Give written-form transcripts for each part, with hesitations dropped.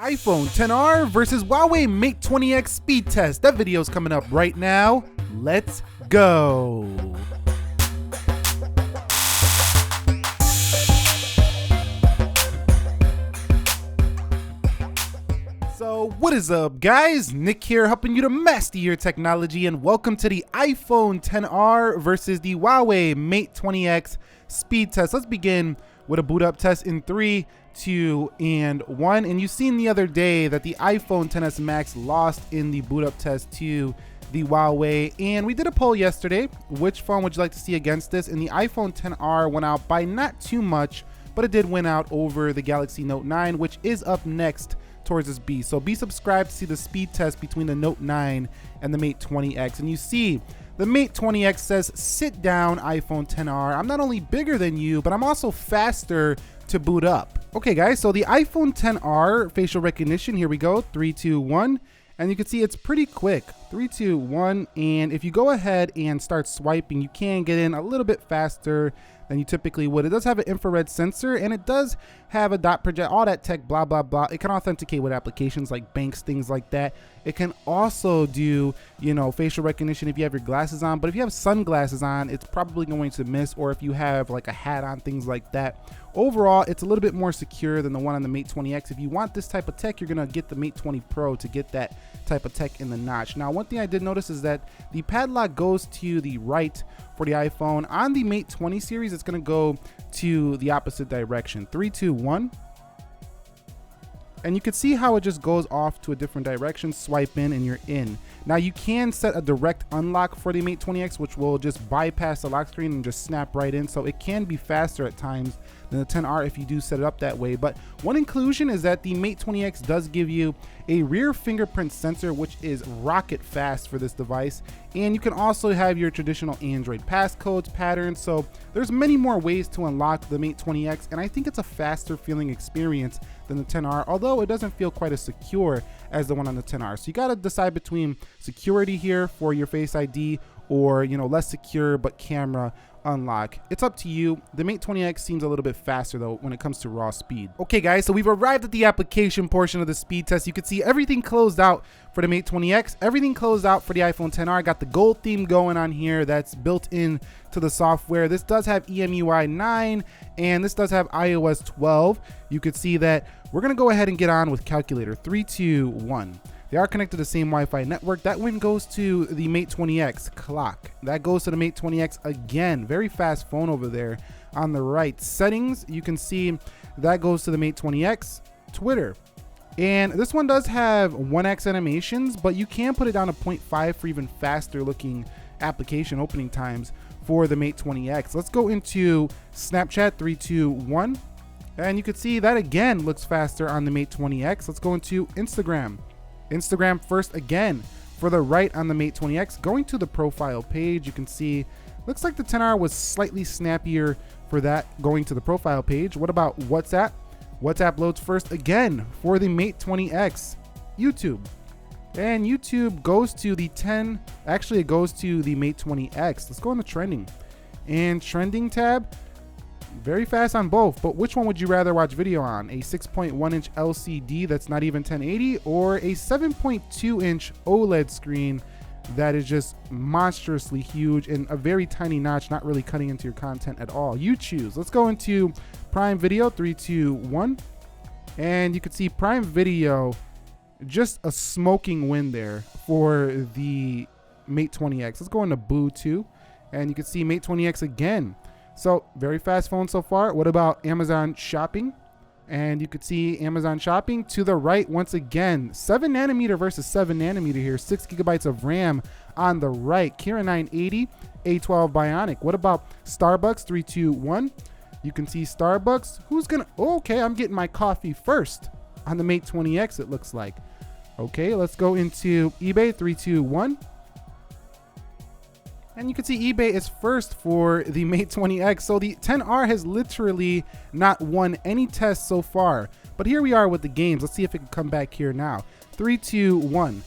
iPhone XR versus Huawei Mate 20X speed test. That video's coming up right now. Let's go. So what is up, guys? Nick here, helping you to master your technology, and welcome to the iPhone XR versus the Huawei Mate 20X speed test. Let's begin with a boot up test in 3, 2, and 1. And you've seen the other day that the iPhone XS Max lost in the boot up test to the Huawei, and we did a poll yesterday. Which phone would you like to see against this? And the iPhone XR went out by not too much, but it did win out over the Galaxy Note 9, which is up next towards this B. So be subscribed to see the speed test between the Note 9 and the Mate 20X. And you see the Mate 20X says, sit down iPhone XR. I'm not only bigger than you, but I'm also faster to boot up. Okay guys, so the iPhone XR facial recognition, here we go, 3, 2, 1. And you can see it's pretty quick, 3, 2, 1. And if you go ahead and start swiping, you can get in a little bit faster than you typically would. It does have an infrared sensor, and it does have a dot project, all that tech, blah, blah, blah. It can authenticate with applications like banks, things like that. It can also do, facial recognition if you have your glasses on, but if you have sunglasses on, it's probably going to miss, or if you have like a hat on, things like that. Overall, it's a little bit more secure than the one on the Mate 20X. If you want this type of tech, you're gonna get the Mate 20 Pro to get that type of tech in the notch. Now, one thing I did notice is that the padlock goes to the right for the iPhone. On the Mate 20 series, it's gonna go to the opposite direction, 3, 2, 1. And you can see how it just goes off to a different direction, swipe in, and you're in. Now you can set a direct unlock for the Mate 20X, which will just bypass the lock screen and just snap right in. So it can be faster at times than the XR if you do set it up that way. But one inclusion is that the Mate 20X does give you a rear fingerprint sensor, which is rocket fast for this device. And you can also have your traditional Android passcodes patterns. So there's many more ways to unlock the Mate 20X, and I think it's a faster feeling experience than the XR, although it doesn't feel quite as secure as the one on the XR. So you got to decide between security here for your Face ID or less secure but camera unlock. It's up to you. The Mate 20X seems a little bit faster though when it comes to raw speed. Okay guys, so we've arrived at the application portion of the speed test. You can see everything closed out for the Mate 20X, everything closed out for the iPhone XR. Got the gold theme going on here that's built in to the software. This does have EMUI 9 and this does have iOS 12. You could see that we're gonna go ahead and get on with calculator, 3, 2, 1. They are connected to the same Wi-Fi network. That one goes to the Mate 20X clock. That goes to the Mate 20X again. Very fast phone over there on the right. Settings, you can see that goes to the Mate 20X. Twitter. And this one does have 1x animations, but you can put it down to 0.5 for even faster looking application opening times for the Mate 20X. Let's go into Snapchat, 3, 2, 1. And you can see that again looks faster on the Mate 20X. Let's go into Instagram. Instagram first again for the right on the Mate 20X. Going to the profile page, you can see looks like the XR was slightly snappier for that going to the profile page. What about WhatsApp? WhatsApp loads first again for the Mate 20X. YouTube. And YouTube goes to the 10, actually it goes to the Mate 20X. Let's go on the trending. And trending tab, very fast on both, but which one would you rather watch video on? A 6.1 inch LCD that's not even 1080, or a 7.2 inch OLED screen that is just monstrously huge and a very tiny notch, not really cutting into your content at all? You choose. Let's go into Prime Video, 3, 2, 1. And you can see Prime Video, just a smoking win there for the Mate 20X. Let's go into Boo 2, and you can see Mate 20X again. So very fast phone so far. What about Amazon Shopping? And you could see Amazon Shopping to the right once again. 7 nanometer versus 7 nanometer here. 6 gigabytes of RAM on the right. Kira 980, A12 Bionic. What about Starbucks, 3, 2, 1? You can see Starbucks. Who's gonna, okay, I'm getting my coffee first on the Mate 20X, it looks like. Okay, let's go into eBay, 3, 2, 1. And you can see eBay is first for the Mate 20X. So the XR has literally not won any tests so far. But here we are with the games. Let's see if it can come back here now. 3, 2, 1.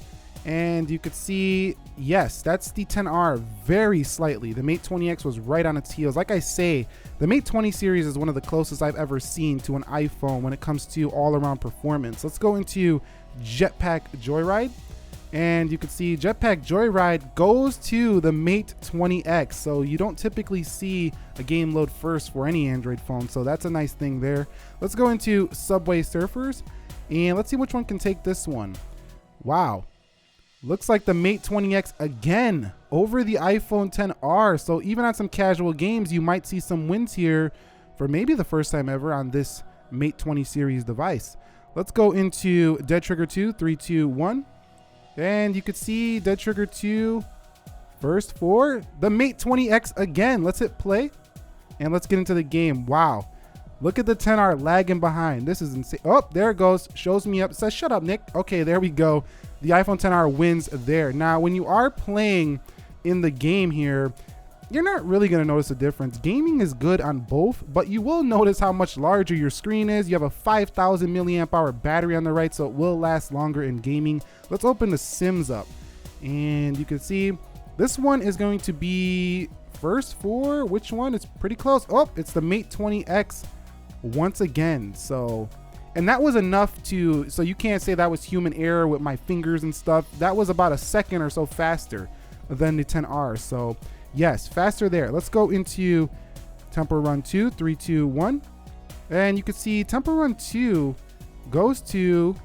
And you could see yes, that's the 10R very slightly. The Mate 20X was right on its heels. Like I say, the Mate 20 series is one of the closest I've ever seen to an iPhone when it comes to all-around performance. Let's go into Jetpack Joyride. And you can see Jetpack Joyride goes to the Mate 20X. So you don't typically see a game load first for any Android phone. So that's a nice thing there. Let's go into Subway Surfers. And let's see which one can take this one. Wow. Looks like the Mate 20X again over the iPhone XR. So even on some casual games, you might see some wins here for maybe the first time ever on this Mate 20 series device. Let's go into Dead Trigger 2, 3, 2, 1. And you could see Dead Trigger 2 first for the Mate 20X again. Let's hit play and let's get into the game. Wow. Look at the 10R lagging behind. This is insane. Oh, there it goes. Shows me up. Says, shut up, Nick. Okay, there we go. The iPhone XR wins there. Now, when you are playing in the game here, you're not really going to notice a difference. Gaming is good on both, but you will notice how much larger your screen is. You have a 5,000 milliamp hour battery on the right, so it will last longer in gaming. Let's open the Sims up, and you can see this one is going to be first for which one? It's pretty close. Oh, it's the Mate 20X once again. So, and that was enough to, so you can't say that was human error with my fingers and stuff. That was about a second or so faster than the 10R. So yes, faster there. Let's go into Temple Run 2, 3, 2, 1. And you can see Temple Run 2 goes to,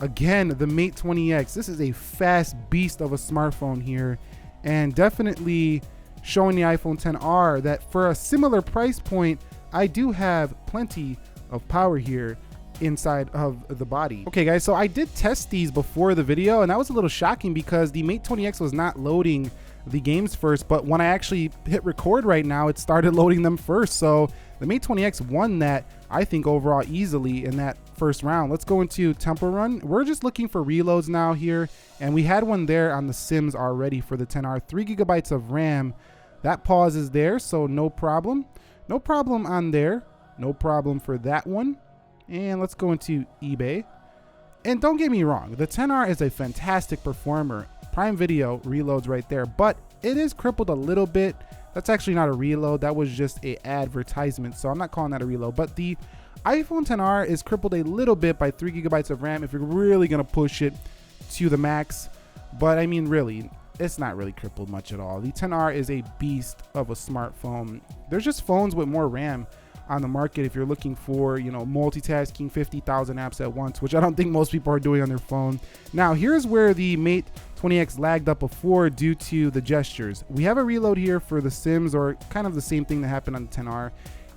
again, the Mate 20X. This is a fast beast of a smartphone here, and definitely showing the iPhone XR that for a similar price point, I do have plenty of power here inside of the body. Okay guys, so I did test these before the video, and that was a little shocking because the Mate 20X was not loading the games first, but when I actually hit record right now, it started loading them first. So the Mate 20X won that, I think, overall easily in that first round. Let's go into Temple Run. We're just looking for reloads now here, and we had one there on the Sims already for the 10R. 3 gigabytes of RAM. That pause is there, so no problem. No problem on there. No problem for that one. And let's go into eBay. And don't get me wrong, the 10R is a fantastic performer. Prime Video reloads right there, but it is crippled a little bit. That's actually not a reload. That was just a advertisement, so I'm not calling that a reload. But the iPhone XR is crippled a little bit by 3 gigabytes of RAM if you're really gonna push it to the max. But I mean, really, it's not really crippled much at all. The XR is a beast of a smartphone. There's just phones with more RAM on the market if you're looking for, you know, multitasking 50,000 apps at once, which I don't think most people are doing on their phone. Now, here's where the Mate 20X lagged up before due to the gestures. We have a reload here for the Sims, or kind of the same thing that happened on the 10R.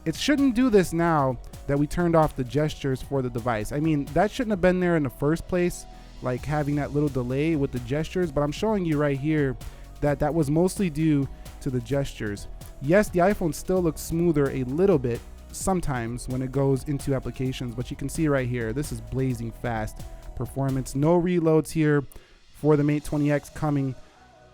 It shouldn't do this now that we turned off the gestures for the device. I mean, that shouldn't have been there in the first place, like having that little delay with the gestures, but I'm showing you right here that that was mostly due to the gestures. Yes, the iPhone still looks smoother a little bit sometimes when it goes into applications, but you can see right here, this is blazing fast performance. No reloads here for the Mate 20X coming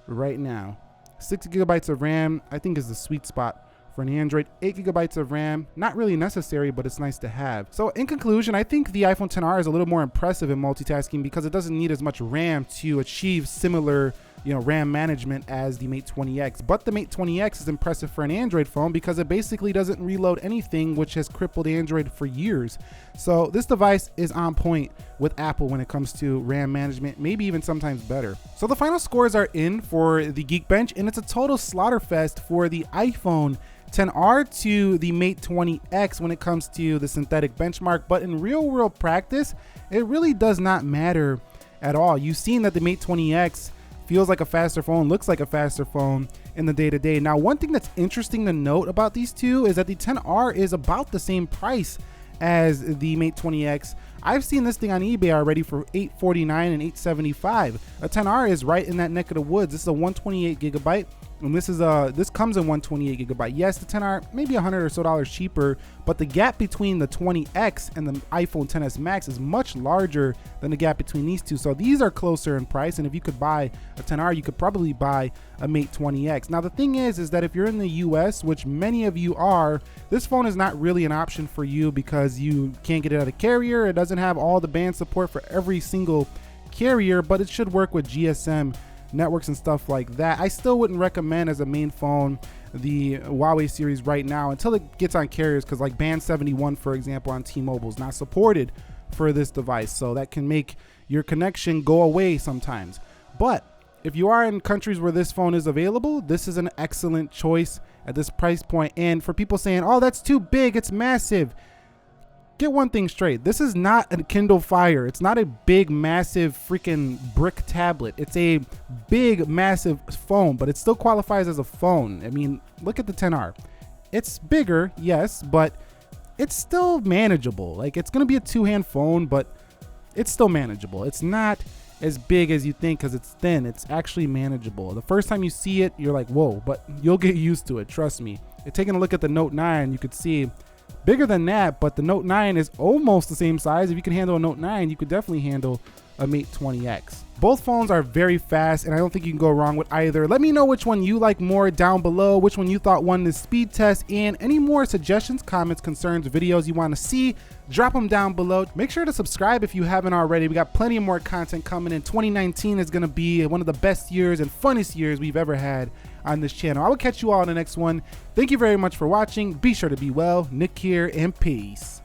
right now. 6 gigabytes of RAM, I think, is the sweet spot for an Android. 8 gigabytes of RAM, not really necessary, but it's nice to have. So in conclusion, I think the iPhone XR is a little more impressive in multitasking because it doesn't need as much RAM to achieve similar, you know, RAM management as the Mate 20X. But the Mate 20X is impressive for an Android phone because it basically doesn't reload anything, which has crippled Android for years. So this device is on point with Apple when it comes to RAM management, maybe even sometimes better. So the final scores are in for the Geekbench, and it's a total slaughterfest for the iPhone XR to the Mate 20X when it comes to the synthetic benchmark. But in real world practice, it really does not matter at all. You've seen that the Mate 20X feels like a faster phone, looks like a faster phone in the day-to-day. Now, one thing that's interesting to note about these two is that the XR is about the same price as the Mate 20X. I've seen this thing on eBay already for $849 and $875. A XR is right in that neck of the woods. This is a 128 gigabyte. And this comes in 128 gigabyte. Yes, the XR maybe $100 or so cheaper, but the gap between the 20X and the iPhone XS Max is much larger than the gap between these two. So these are closer in price, and if you could buy a XR, you could probably buy a Mate 20X. Now the thing is that if you're in the US, which many of you are, this phone is not really an option for you because you can't get it at a carrier. It doesn't have all the band support for every single carrier, but it should work with GSM networks and stuff like that. I still wouldn't recommend as a main phone the Huawei series right now until it gets on carriers, because like Band 71, for example, on T-Mobile is not supported for this device, so that can make your connection go away sometimes. But if you are in countries where this phone is available, this is an excellent choice at this price point. And for people saying, oh, that's too big, it's massive, get one thing straight. This is not a Kindle Fire. It's not a big, massive freaking brick tablet. It's a big, massive phone, but it still qualifies as a phone. I mean, look at the 10R. It's bigger, yes, but it's still manageable. Like, it's going to be a two-hand phone, but it's still manageable. It's not as big as you think because it's thin. It's actually manageable. The first time you see it, you're like, whoa, but you'll get used to it. Trust me. Taking a look at the Note 9, you could see bigger than that, but the Note 9 is almost the same size. If you can handle a Note 9, you could definitely handle a Mate 20X. Both phones are very fast, and I don't think you can go wrong with either. Let me know which one you like more down below, which one you thought won this speed test, and any more suggestions, comments, concerns, videos you want to see, drop them down below. Make sure to subscribe if you haven't already. We got plenty of more content coming in. 2019 is going to be one of the best years and funnest years we've ever had on this channel. I will catch you all in the next one. Thank you very much for watching. Be sure to be well. Nick here, and peace.